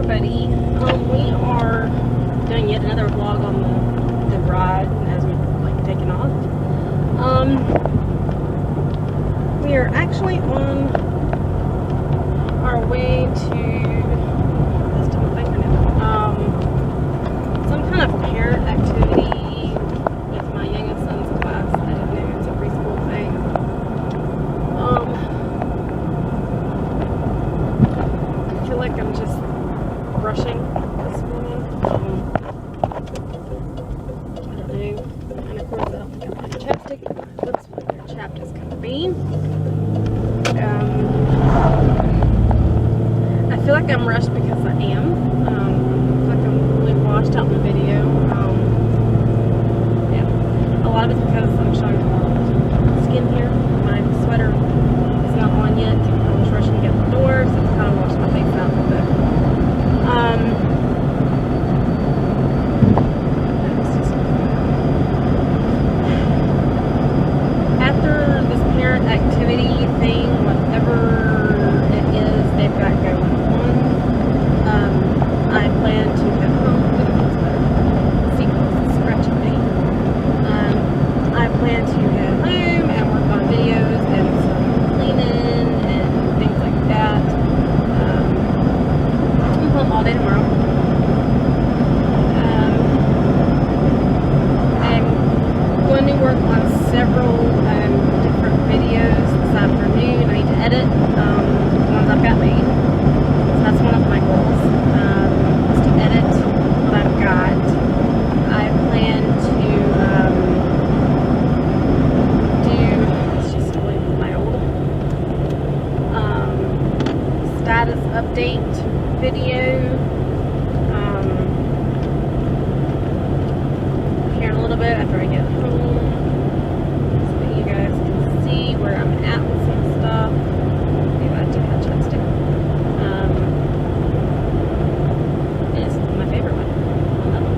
everybody. We are doing yet another vlog on the ride as we're taking off. We are actually on our way to some kind of parent activity with my youngest son's class. I don't know, it's a preschool thing. I feel like I'm just rushing this morning. I don't know. And of course I don't think I have chapstick. Looks like they're chapped as can be. I feel like I'm rushed because I am. I feel like I'm really washed out in the video. Yeah. A lot of it's because I'm showing a lot of skin here. My sweater is not on yet. I was rushing to get the door, so it's kind of washed my face out a little bit. After this parent activity thing, whatever it is they've got going on, I plan to head home. Sequels, scratching me. I plan to head home and work on videos and some cleaning and things like that. I'm home all day tomorrow. I'm going to work on several different videos this afternoon. I need to edit the ones I've got made. So that's one of my goals, is to edit what I've got. I plan to it's just really loud, status update video here in a little bit after I get home, so that you guys can see where I'm at with some stuff. Maybe I do have chapstick. It's my favorite one. I love it.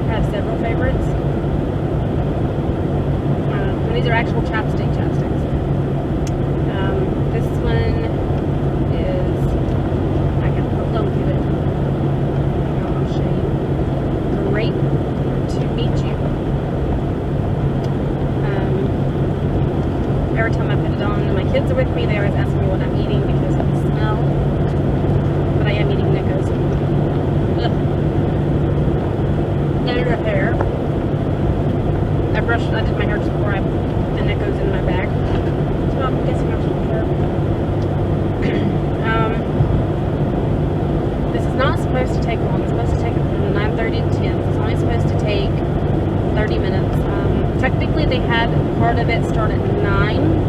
I have several favorites. And these are actual chapsticks. This one is, I can look at it. I'll show you. Great to meet you. Every time I put it on and my kids are with me, they always ask me what I'm eating because of the smell. But I am eating Necco's. And her hair. I did my hair just before I put the Necco's in my bag. So I'm guessing I'm supposed to hair. This is not supposed to take long. It's supposed to take from 9:30 to 10. It's only supposed to take 30 minutes. Technically, they had part of it start at 9.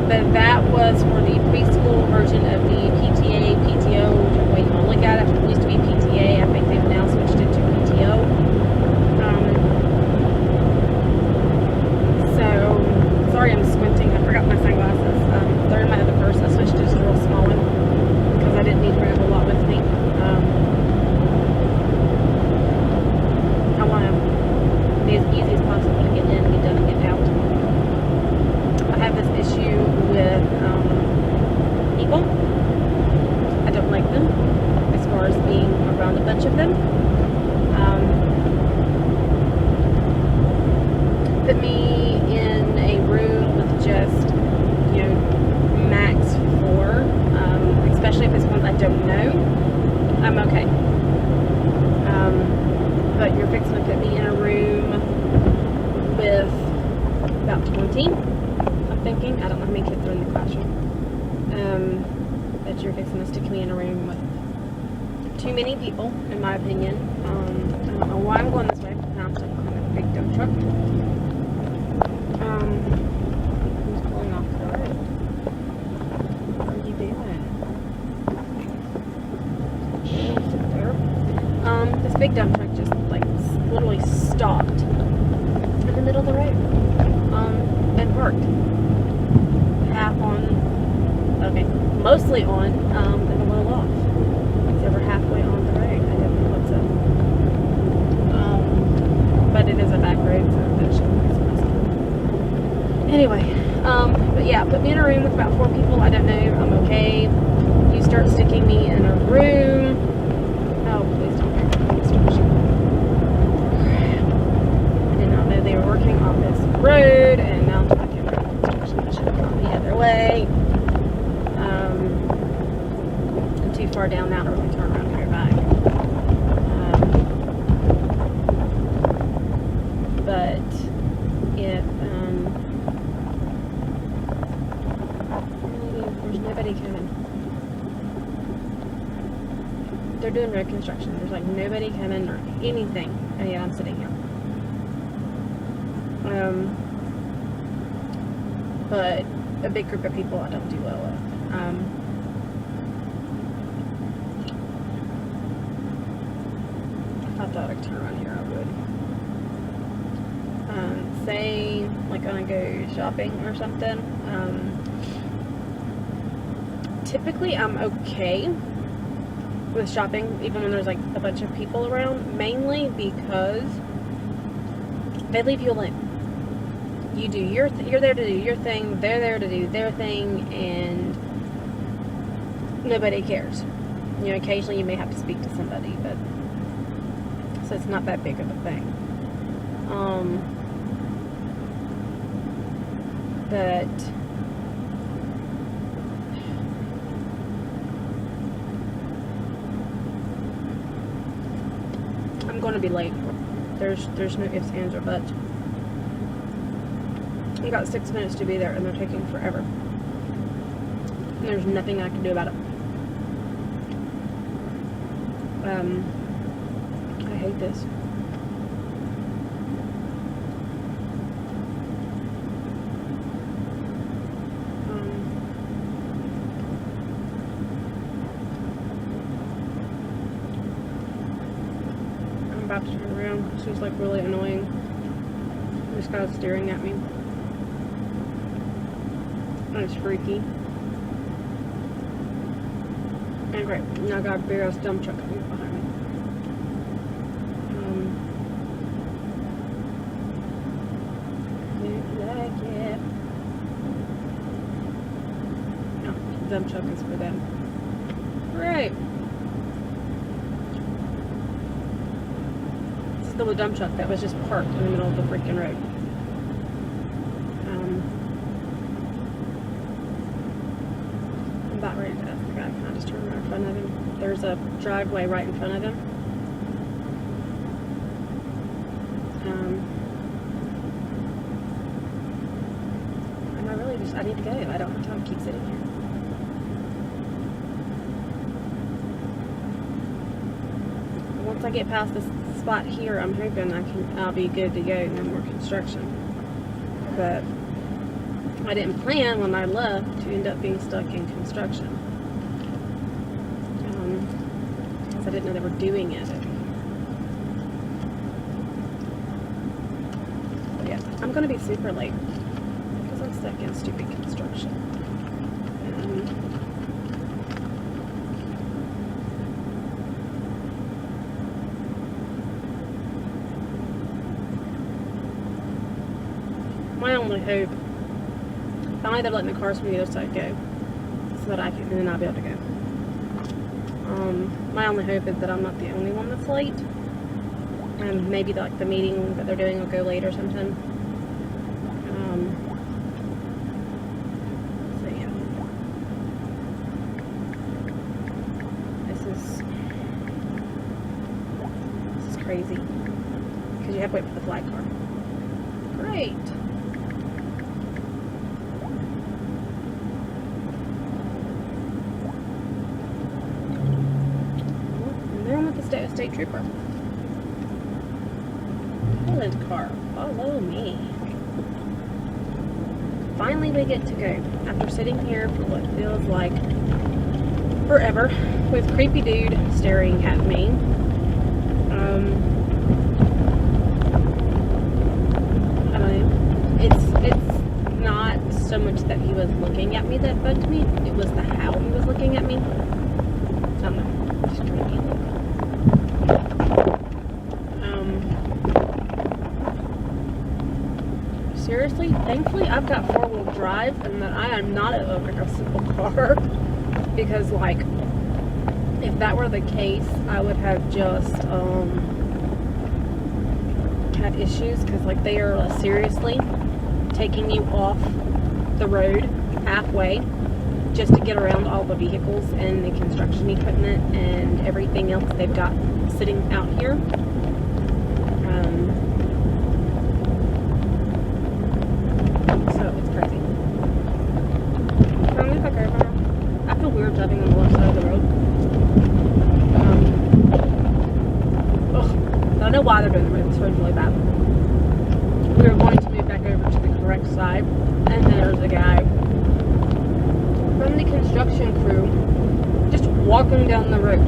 But that was for the preschool version of the PTA, PTO, whichever way you want to look at it. It used to be PTA. I think they've now switched it to PTO. So, sorry I'm squinting. I forgot my sunglasses. They're in my other purse. I switched to just a real small one because I didn't need to bring a whole lot with me. I want to be as easy as possible to get in, get done, and get out. I have this issue with people. I don't like them as far as being around a bunch of them. Put me in a room with just, max 4, especially if it's ones I don't know. I'm okay. But you're fixing to put me in a room with about 20, I'm thinking. I don't know how many kids are in the classroom. But you're fixing to stick me in a room with too many people, in my opinion. I don't know why I'm going this way. Now I'm stuck behind a big dump truck. Who's pulling off the road? What are you doing? Sit there. This big dump truck just literally stopped in the middle of the road. And parked. Half on, okay, mostly on, and a little off. It's over halfway on the road. I don't know what's up. But it is a back road, so that shouldn't be so messy. Anyway, But yeah, put me in a room with about 4 people. I don't know. I'm okay. You start sticking me in a room. Oh, please don't make construction. I did not know they were working on this road, and now I'm talking about construction. I should have gone the other way. I'm too far down now to really turn around and go back. But if there's nobody coming. They're doing road construction. There's like nobody coming or anything, and yet I'm sitting here. But a big group of people I don't do well with. If I thought I could turn around here, I would. Say, like, when I go shopping or something, typically I'm okay with shopping, even when there's, like, a bunch of people around, mainly because they leave you alone. You do your you're there to do your thing, they're there to do their thing, and nobody cares. You know, occasionally you may have to speak to somebody, but so it's not that big of a thing. But I'm going to be late. There's no ifs, ands, or buts. I got 6 minutes to be there, and they're taking forever. And there's nothing I can do about it. I hate this. I'm about to turn around. She's like really annoying. This guy's staring at me. It's freaky. And great. Now I got a big ass dump truck behind me. Like it. No, dump truck is for them. Right. This is the little dump truck that was just parked in the middle of the freaking road. About ready to ask the guy, can I just turn right in front of him? There's a driveway right in front of him. And I need to go. I don't have time to keep sitting here. Once I get past this spot here, I'm hoping I'll be good to go. No more construction. But I didn't plan when I left to end up being stuck in construction. Because I didn't know they were doing it. But yeah, I'm going to be super late because I'm stuck in stupid construction. My only hope, finally they're letting the cars from the other side go, so that I can, and then I'll be able to go. My only hope is that I'm not the only one that's late, and maybe like the meeting that they're doing will go late or something. So yeah, this is crazy because you have to wait for the flag car. Great. State trooper. Hello, car. Follow me. Finally, we get to go. After sitting here for what feels like forever with creepy dude staring at me. I don't know. It's not so much that he was looking at me that bugged me. It was the how he was looking at me. I don't know. Just creepy. seriously, thankfully I've got 4-wheel drive and that I am not like a simple car. Because like, if that were the case, I would have just had issues, because like they are seriously taking you off the road halfway just to get around all the vehicles and the construction equipment and everything else they've got sitting out here. So it's crazy. Can we back over? I feel weird driving on the left side of the road. I don't know why they're doing this road really bad. We were going to move back over to the correct side, and then there's a guy from the construction crew just walking down the road.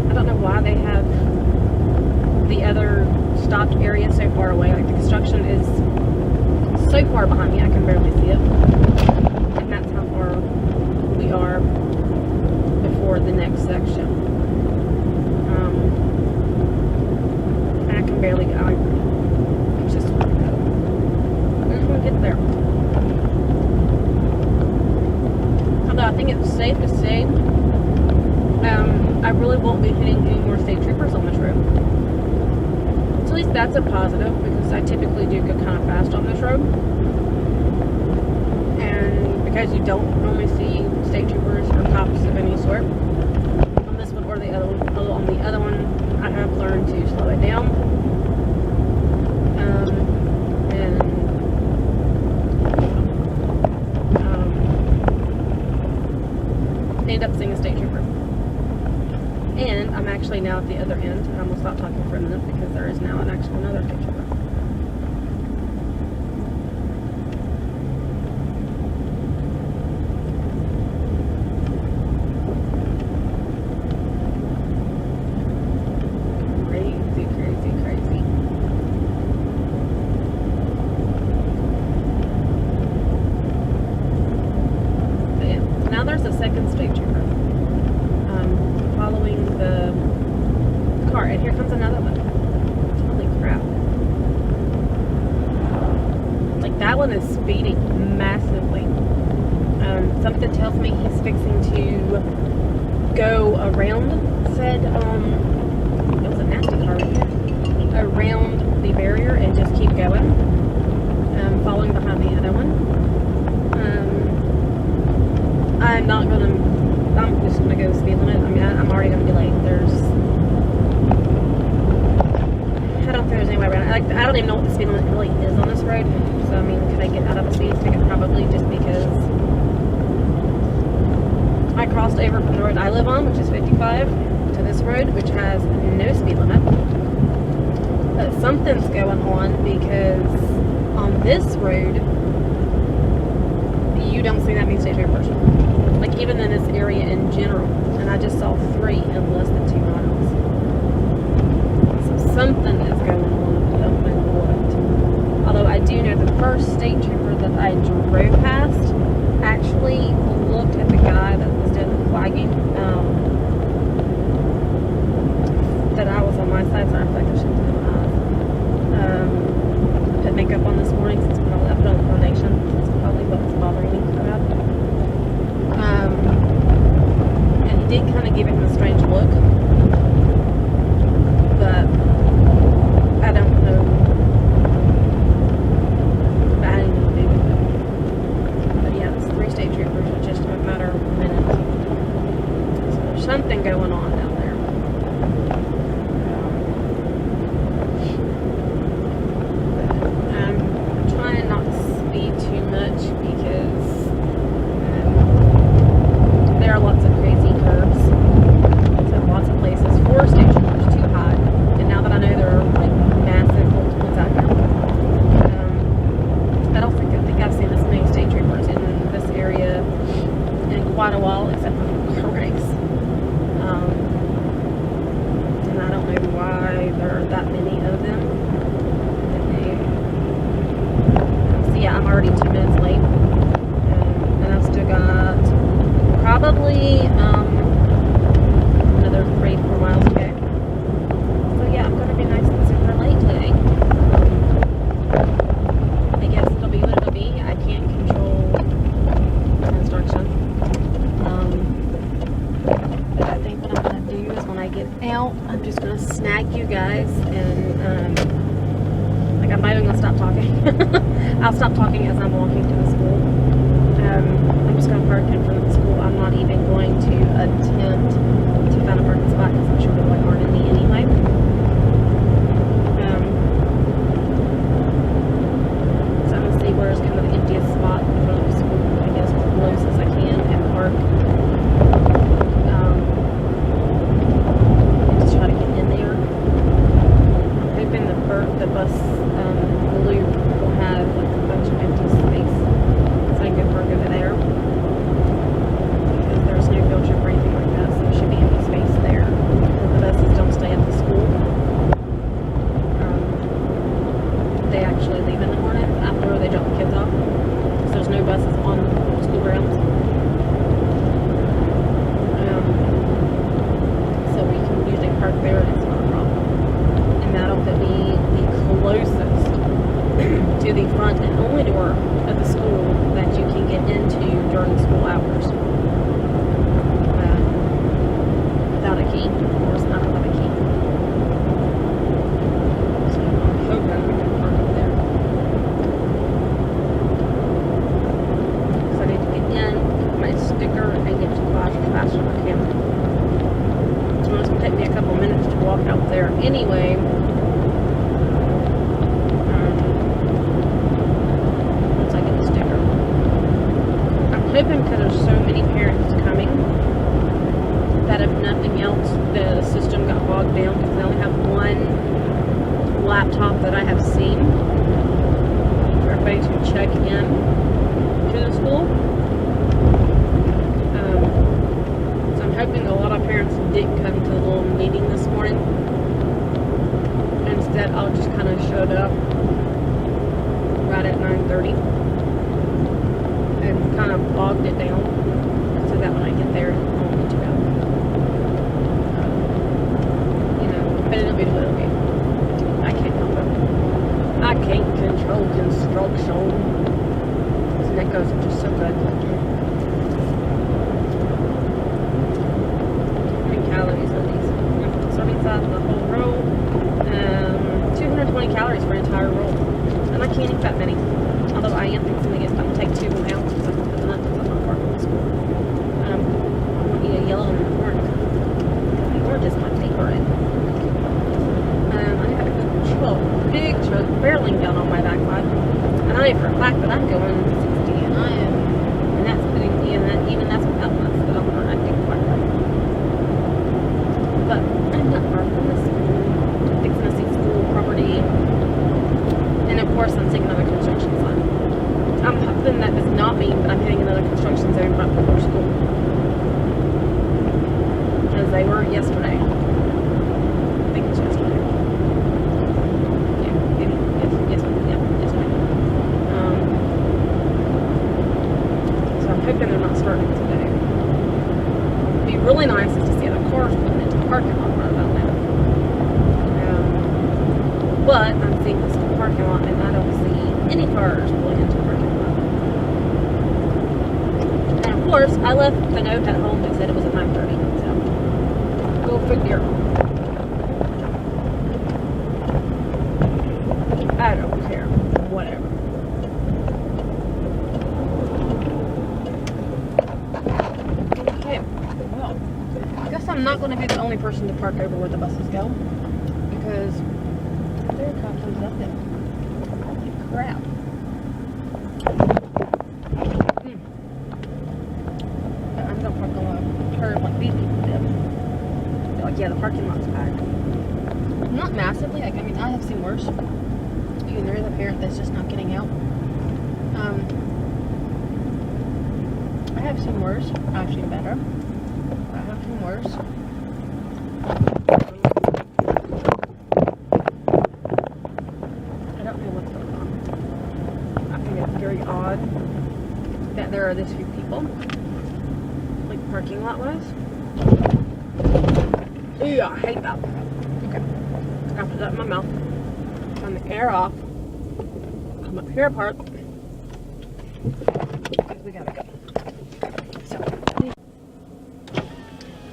I don't know why they have the other stopped area so far away. Like, the construction is so far behind me I can barely see it, and that's how far we are before the next section. I can barely go. It's just hard to go. We're just gonna get there. Although I think it's safe to say, I really won't be hitting any more state troopers on this road. So at least that's a positive, because I typically do go kind of fast on this road. And because you don't normally see state troopers or cops of any sort on this one or the other one. Although on the other one, I have learned to slow it down. End up seeing a state trooper. And I'm actually now at the other end, and I'm going to stop talking for a minute because there is now another state trooper. Crazy. But yeah, now there's a second state trooper following the car, and here comes another one. Holy crap. Like, that one is speeding massively. Something tells me he's fixing to go around said, it was a nasty car right here, around the barrier and just keep going, following behind the other one. I'm just gonna go speed limit. I mean, I'm already gonna be late. I don't think there's any way around it. Like, I don't even know what the speed limit really is on this road. So, I mean, could I get out of a speed ticket? Probably, just because I crossed over from the road I live on, which is 55, to this road, which has no speed limit. But something's going on, because on this road, you don't see that many state troopers. Like, even in this area in general. And I just saw 3 in less than 2 miles. So something is going on. I don't know what. Although I do know the first state trooper that I drove past actually looked at the guy that was doing the flagging. That I was on my side. Sorry, I feel like I shouldn't do my eyes. Put makeup on this morning since I put on the foundation. That's probably what's bothering me about it. And he did kind of give him a strange look, but I don't know. I didn't know what to do with it. But yeah, it's 3 state troopers in just a matter of minutes. So there's something going on down there. I'm trying not to speed too much, because there are lots of crazy curves. So lots of places. 4 state troopers too high. And now that I know there are like massive multiples out here, I think I've seen this many state troopers in this area in quite a while, except for the car race. And I don't know why there are that many of them. So yeah, I'm already 2 minutes late. And I've still got probably another 3-4 miles to go. So yeah, I'm going to be nice and super late today. I'll stop talking as I'm walking to the school. I'm just going to park in front of the school. I'm not even going to attempt to find a parking spot because I'm sure there aren't any anyway. So I'm going to see where's kind of the emptiest spot in front of the school, I guess, as close as I can, and park. Just try to get in there. I'm hoping the bus loop will have like a bunch of empty space, so I can go park over there. Because there's no field trip or anything like that, so there should be empty space there. The buses don't stay at the school. They actually leave in the morning after they drop the kids off. So there's no buses on school grounds. So we can usually park there and it's not a problem. And that'll put me the closest to the front and only door of the school that you can get into during school hours. Without a key. Of course, not without a key. So I'm hoping we can park up there. So I need to get in, get my sticker, and get to class as fast as I can. So it's going to take me a couple minutes to walk out there anyway. Once I get the sticker. I'm hoping because there's so many parents coming that if nothing else, the system got bogged down because they only have one laptop that I have seen for everybody to check in to the school. So I'm hoping a lot of parents didn't come to the little meeting this morning. Instead, I'll just kind of showed up right at 9:30 and kind of bogged it down so that when I get there, I'll need to go. But it'll be what it'll be. I can't help it. I can't control construction. These Neckos are just so good. How many calories are these? Serving size of the whole roll. 220 calories for an entire roll. And I can't eat that many. Although I am fixing to get stuff. Take 2 ounces because I'm not part of the school. I want to eat a yellow and an orange. The orange is my favorite. I had a good big truck barreling down on my backside. And I know for a fact that I'm going 60 and I am. And that's putting me in that, even that's without my foot on the acting quite right. But I'm not far from the school. I'm fixing to see school property. And of course I'm seeing another construction zone. I'm hoping that does not mean that I'm hitting another construction zone right before school. As they were yesterday. I think it's yesterday. So I'm hoping they're not starting today. It'd be really nice to see the cars pulling into the parking lot right about now. But I'm seeing this parking lot and I don't see any cars pulling into the parking lot. And of course, I left the note at home that said it was at 9:30. So go figure. I don't care. Whatever. Okay. Well, I guess I'm not going to be the only person to park over where the buses go. Because there a car comes up there. Holy crap. But I'm going to park on a curb like these people did. They're like, yeah, the parking lot's packed. Not massively. Like, I mean, I have seen worse. Even there is a parent that's just not getting out. I have seen worse. I've seen better. I have seen worse. I don't know what's going on. I think it's very odd that there are this few people, like parking lot wise. Ew, I hate that. Okay, I put that in my mouth. Turn the air off. Come up here, park. We gotta go. So,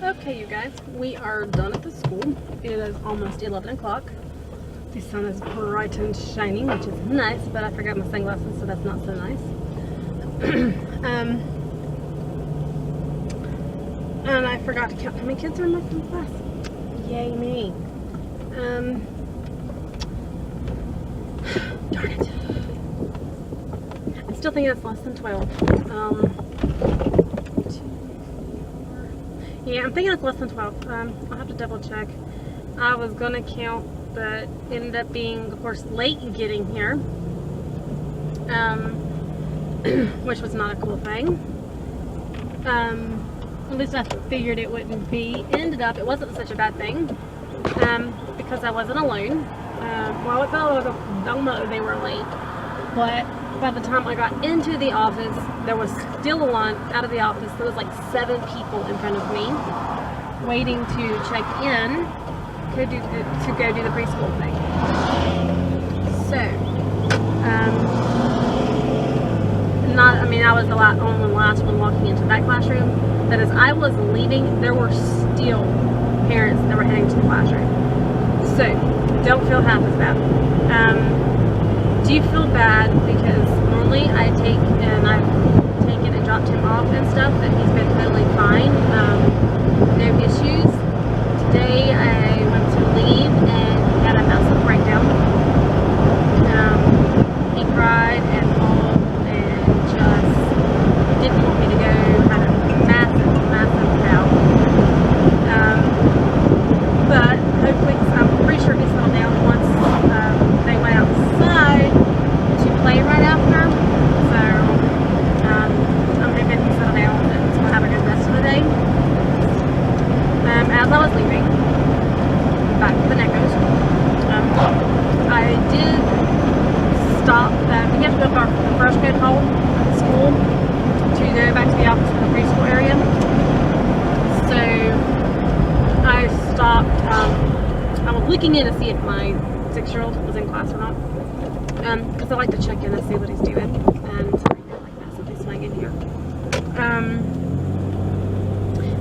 okay, you guys, we are done at the school. It is almost 11 o'clock. The sun is bright and shining, which is nice, but I forgot my sunglasses, so that's not so nice. And I forgot to count how many kids are in my son's class. Yay me. Darn it. I'm still thinking it's less than 12. Yeah, I'm thinking it's less than 12. I'll have to double check. I was gonna count, but ended up being, of course, late in getting here, which was not a cool thing. At least I figured it wouldn't be. Ended up, it wasn't such a bad thing, because I wasn't alone. Well, it felt like I don't know they were late, but by the time I got into the office, there was still a line out of the office. There was like 7 people in front of me waiting to check in to go do the preschool thing. So, I was the last one walking into that classroom, but as I was leaving, there were still parents that were heading to the classroom. So, don't feel half as bad. Do you feel bad because normally I've taken and dropped him off and stuff, and he's been totally fine, no issues. Today I went to leave and he had a massive breakdown. He cried and bawled and just didn't want me to go, had a massive row. But hopefully, I'm pretty sure he settled down once they went outside to play right after. So I'm hoping he settled down and we'll have a good rest of the day. As I was leaving, back to the Neckos, I did stop. We have to go to the first grade hall at the school to go back to the office for the preschool area. So I stopped. I was looking in to see if my 6-year-old was in class or not, because I like to check in and see what he's doing. And sorry, I like massively swinging here.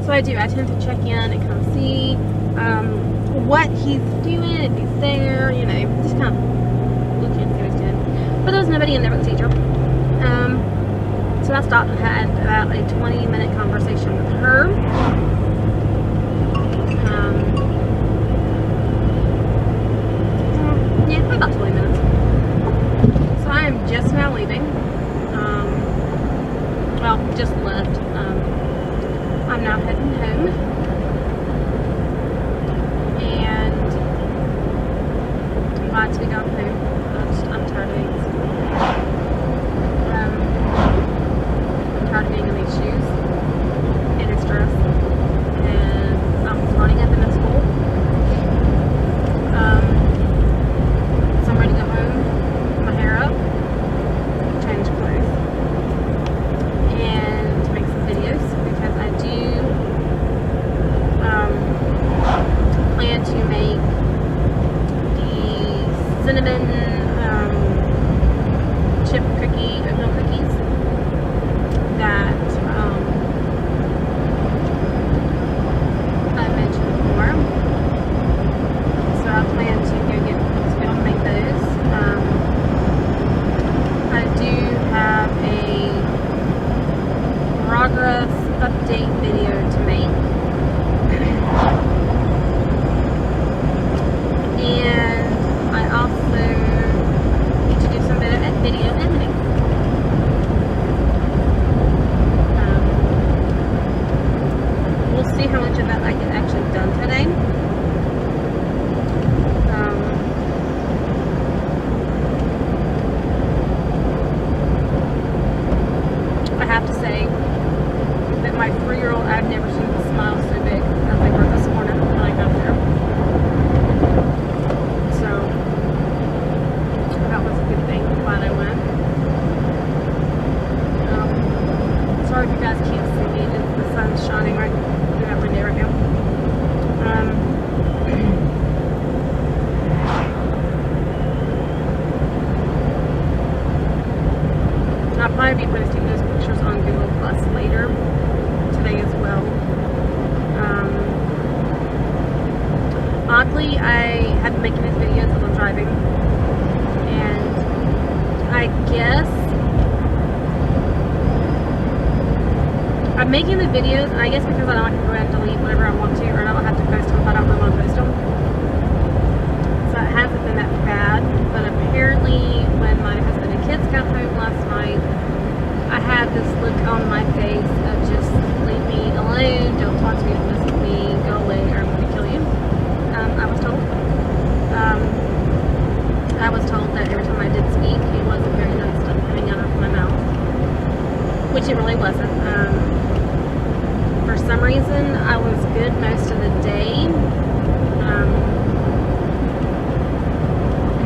So I do. I tend to check in and kind of see what he's doing, if he's there, just kind of looking and see what he's doing. But there was nobody in there but the teacher. So I stopped and had about a 20-minute conversation with her. Yeah, about 20 minutes. So I am just now leaving. Well, just left. I'm now heading home, and I'm glad to be gone home. I'm tired of being in school. I'm tired of being in these shoes and in stress, and I'm running up in the school. So I'm ready to go home, put my hair up, change clothes, and make some videos, because I do plan to make the cinnamon chip cookie, oatmeal cookies that I mentioned before. So I plan to go and make those. I do have a progress update video to make. And I also need to do some video editing. We'll see how much of that I get actually done today. I have to say that my 3-year-old, I've never seen him smile so big as they were this morning when I got there. So that was a good thing. I'm glad I went. Sorry if you guys can't see me. The sun's shining right through that window right now. I'll probably be posting those pictures on Google Plus later today as well. Oddly, I have been making these videos as I'm driving. And I guess I'm making the videos, I guess because I don't have to go ahead and delete whatever I want to, or I don't have to post them if I don't really want to post them. So it hasn't been that bad, but apparently when my husband and kids got home last night, I had this look on my face of just leave me alone, don't talk to me, don't listen to me, go away, or I'm going to kill you. I was told. I was told that every time I did speak, it wasn't very nice stuff coming out of my mouth, which it really wasn't. For some reason, I was good most of the day.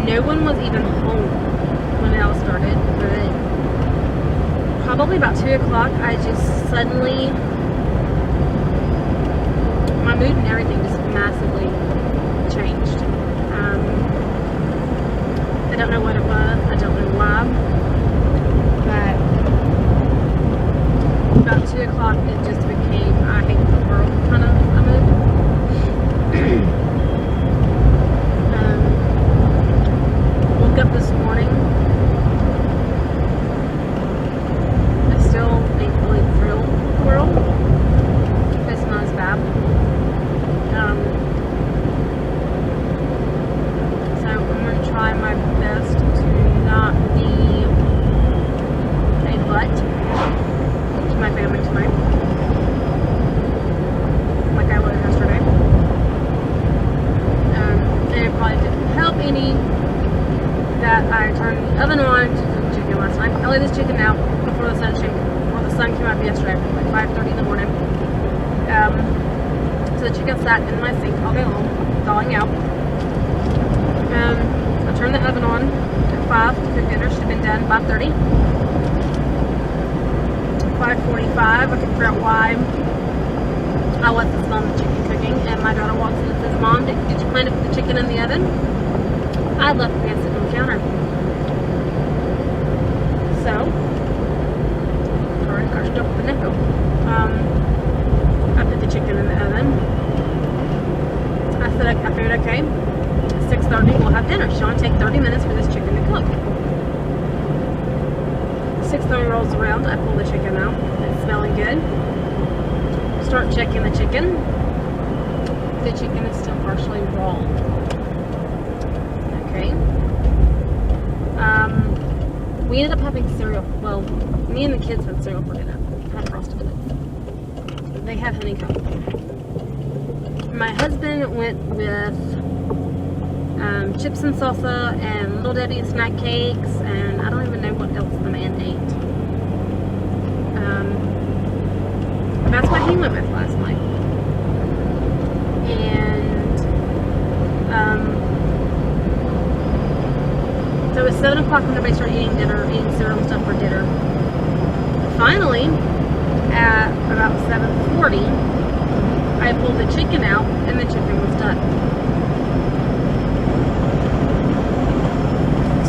No one was even home when it all started, but probably about 2 o'clock, I just suddenly, my mood and everything just massively changed. I don't know what it was, I don't know why, but about 2 o'clock, it just became, I hate the world kind of a mood. Woke up this morning. I still ain't really thrilled with the world. It's not as bad. So I'm going to try my best to not be a butt to my family tonight, like I was yesterday. And it probably didn't help any that I turned the oven on to cook chicken last night. I laid this chicken out before the sun came up yesterday, like 5:30 in the morning. So the chicken sat in my sink all day long, thawing out. I turned the oven on at 5 to cook dinner. Should have been done 5:30. 5:45, I couldn't figure out why I wasn't smelling the chicken cooking, and my daughter walks in and says, "Mom, did you plan to put the chicken in the oven?" I left the sitting on the counter. So, sorry, I stuck with the nickel. I put the chicken in the oven. I figured, okay, 6:30, we'll have dinner. It's going to take 30 minutes for this chicken to cook. 6:30 rolls around, I pull the chicken out. It's smelling good. Start checking the chicken. The chicken is still partially raw. Okay. We ended up having cereal. Well, me and the kids had cereal for dinner. Had Frosted Flakes. They have honeycomb. My husband went with chips and salsa and Little Debbie snack cakes, and I don't even know what else the man ate. That's what he went with last night. And so it was 7 o'clock when everybody started eating cereal and stuff for dinner. Finally, at about 7:40, I pulled the chicken out, and the chicken was done.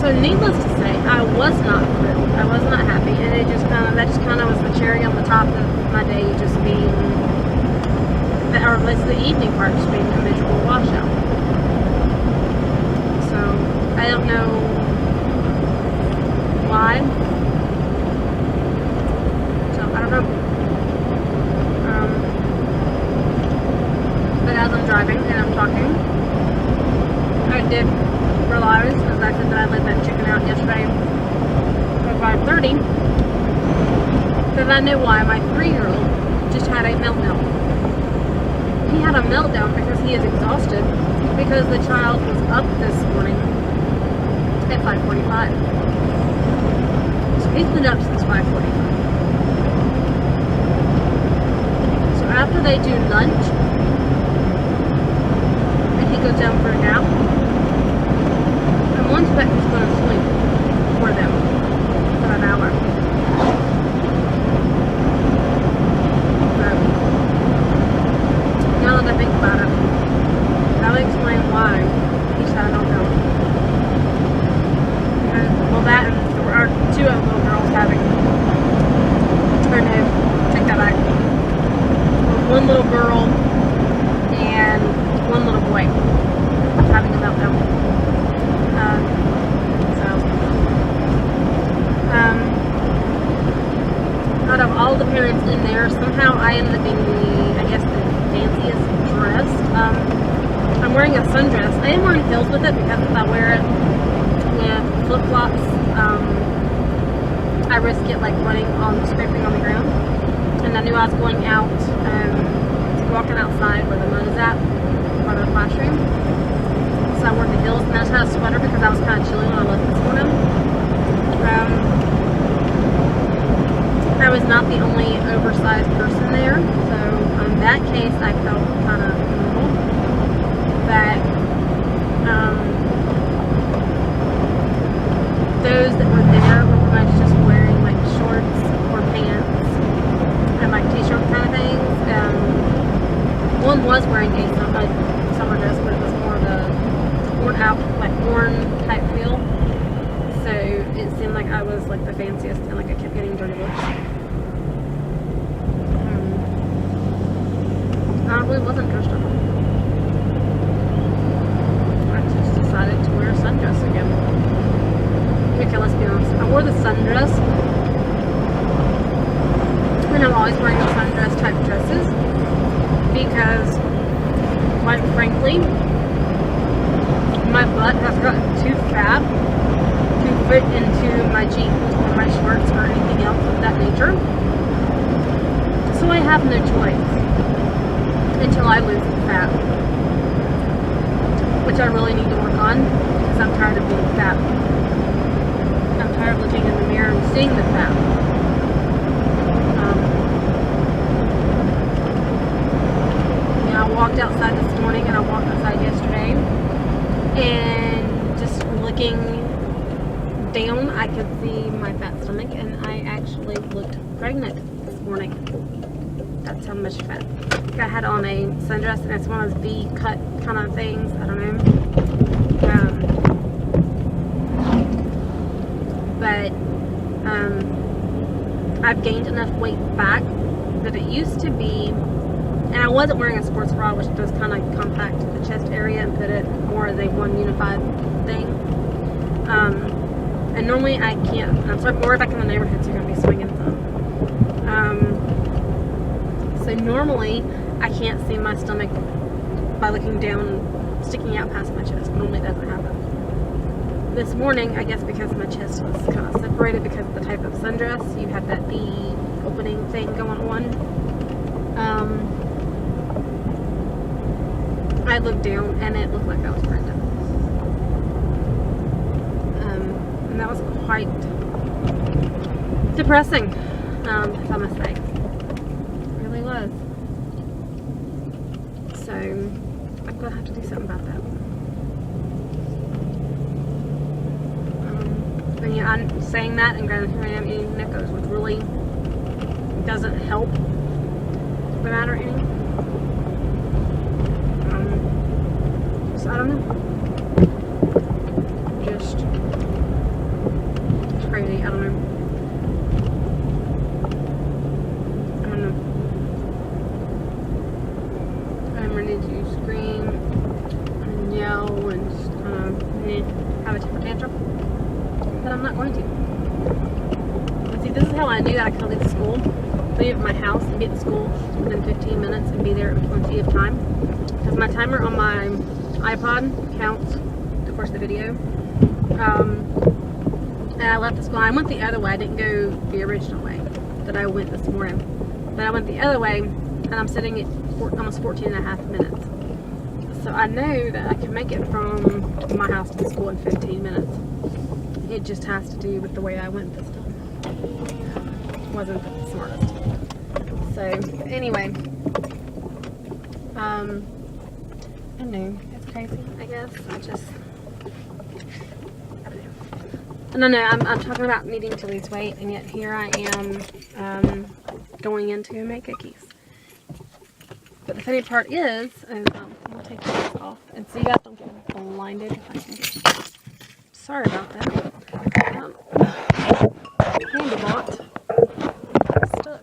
So needless to say, I was not thrilled. I was not happy, and that just kind of was the cherry on the top of my day, just being, or at least the evening part, just being a miserable washout. So I don't know why. So I don't know. But as I'm driving and I'm talking, I did realize, as I said, that I let that chicken out yesterday at 5:30, that I knew why my 3-year-old just had a meltdown. He had a meltdown because he is exhausted, because the child was up this morning at 5:45. So he's been up since 5:45. So after they do lunch, and he goes down for a nap, one spec is going to sleep for them for an hour. But now that I think about it, that'll explain why he's had no milk. Well, that and there are 2 other little girls having, or no, take that back. One little girl all the parents in there. Somehow I ended up being I guess, the fanciest dressed. I'm wearing a sundress. I am wearing heels with it because if I wear it with flip-flops, I risk it like scraping on the ground. And I knew I was going out, walking outside where the mud is at, by the classroom. So I wore the heels, and I just had a sweater because I was kind of chilly when I left this morning. I was not the only oversized person there, so in that case I felt kind of normal. But those that were there were pretty much just wearing like shorts or pants and like t-shirt kind of things. One was wearing a summer dress, but it was more of a worn type feel. So it seemed like I was like the fanciest, and like I kept getting dirty looks. I really wasn't dressed up. I just decided to wear a sundress again. Okay, let's be honest. I wore the sundress, and I'm always wearing the sundress type dresses because, quite frankly, my butt has gotten too fat to fit into my jeans or my shorts or anything else of that nature. So I have no choice until I lose the fat, which I really need to work on because I'm tired of being fat. I'm tired of looking in the mirror and seeing the fat. I walked outside this morning and I walked outside yesterday, and just looking down I could see my fat stomach, and I actually looked pregnant this morning. That's how much fat. I had on a sundress, and it's one of those V-cut kind of things. I don't know. But I've gained enough weight back that it used to be, and I wasn't wearing a sports bra, which does kind of compact the chest area and put it more as a one unified thing. And normally I can't. We're back in the neighborhood, so you're going to be swinging some. So normally I can't see my stomach by looking down, sticking out past my chest. Normally it doesn't happen. This morning, I guess because my chest was kind of separated because of the type of sundress, you had that V opening thing going on. I looked down and it looked like I was pregnant. And that was quite depressing, if I must say. It really was. So I'm gonna have to do something about that. And yeah, I'm saying that, and granted, here I am eating Nickos, which really doesn't help the matter any. So I don't know. Just it's crazy. I don't know. I'm ready to scream and yell and just kind of have a temper tantrum, but I'm not going to. And see, this is how I knew that I could leave school. Leave my house and get to school within 15 minutes and be there in plenty of time. Because my timer on my iPod counts, of course, the video. And I left the school. I went the other way. I didn't go the original way that I went this morning. But I went the other way, and I'm sitting at almost 14 and a half minutes. So I know that I can make it from my house to the school in 15 minutes. It just has to do with the way I went this time. Wasn't the smartest. So anyway, I know it's crazy. I guess I don't know. I'm talking about needing to lose weight, and yet here I am going in to make cookies. But the funny part is, I'll take this off, and so you guys don't get blinded. Sorry about that. Candy bot stuck.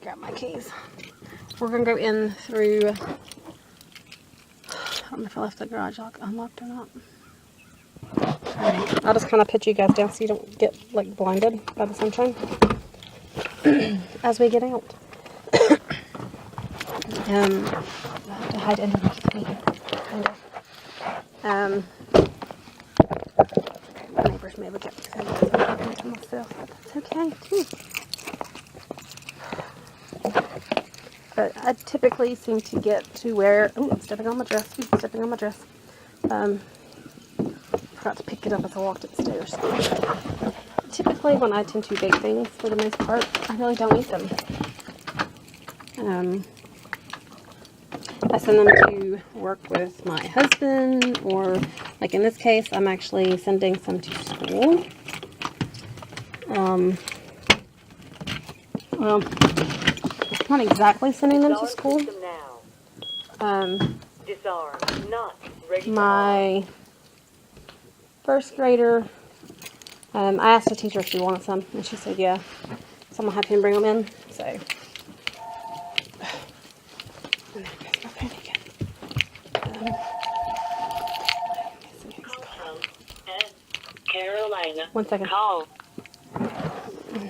Grab my keys. We're gonna go in through. I don't know if I left the garage lock unlocked or not. I'll just kind of put you guys down so you don't get like blinded by the sunshine. as we get out. I have to hide underneath me, kind of. My neighbors may look at me because I'm talking to myself, but that's okay too. But I typically seem to get to where, oh, I'm stepping on my dress. Ooh, stepping on my dress. Forgot to pick it up as I walked upstairs. Typically, when I tend to bake things, for the most part, I really don't eat them. I send them to work with my husband, or like in this case, I'm actually sending some to school. Well, not exactly sending them to school. My first grader, I asked the teacher if she wanted some, and she said yeah. So I'm gonna have him bring them in. So. Carolina. 1 second. Call.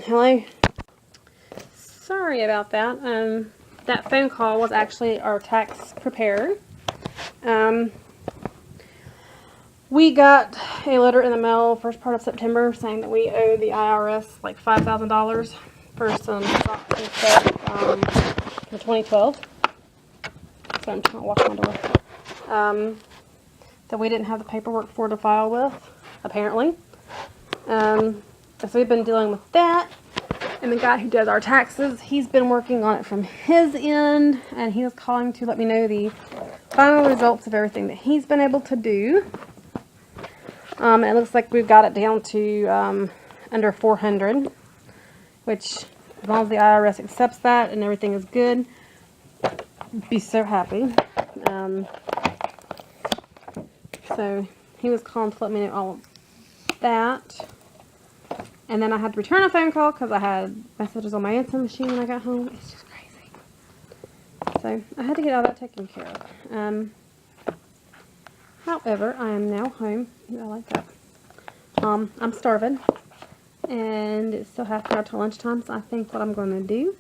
Hello. Sorry about that. That phone call was actually our tax preparer. We got a letter in the mail first part of September saying that we owe the IRS like $5,000 for some stocks and stuff for 2012. So I'm trying to lock my door. That we didn't have the paperwork for to file with, apparently. So we've been dealing with that. And the guy who does our taxes, he's been working on it from his end, and he was calling to let me know the final results of everything that he's been able to do. It looks like we've got it down to under 400, which as long as the IRS accepts that and everything is good, I'd be so happy. So he was calling to let me know all of that. And then I had to return a phone call because I had messages on my answering machine when I got home. It's just crazy. So I had to get all that taken care of. However, I am now home. Ooh, I like that. I'm starving. And it's still half an hour till lunchtime. So I think what I'm going to do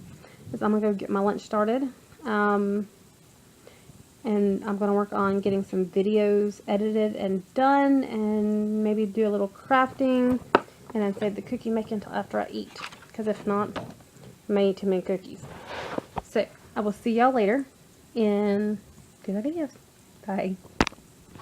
is I'm going to go get my lunch started. And I'm going to work on getting some videos edited and done. And maybe do a little crafting. And then save the cookie making until after I eat. Because if not, I may eat too many cookies. So, I will see y'all later in good videos. Bye.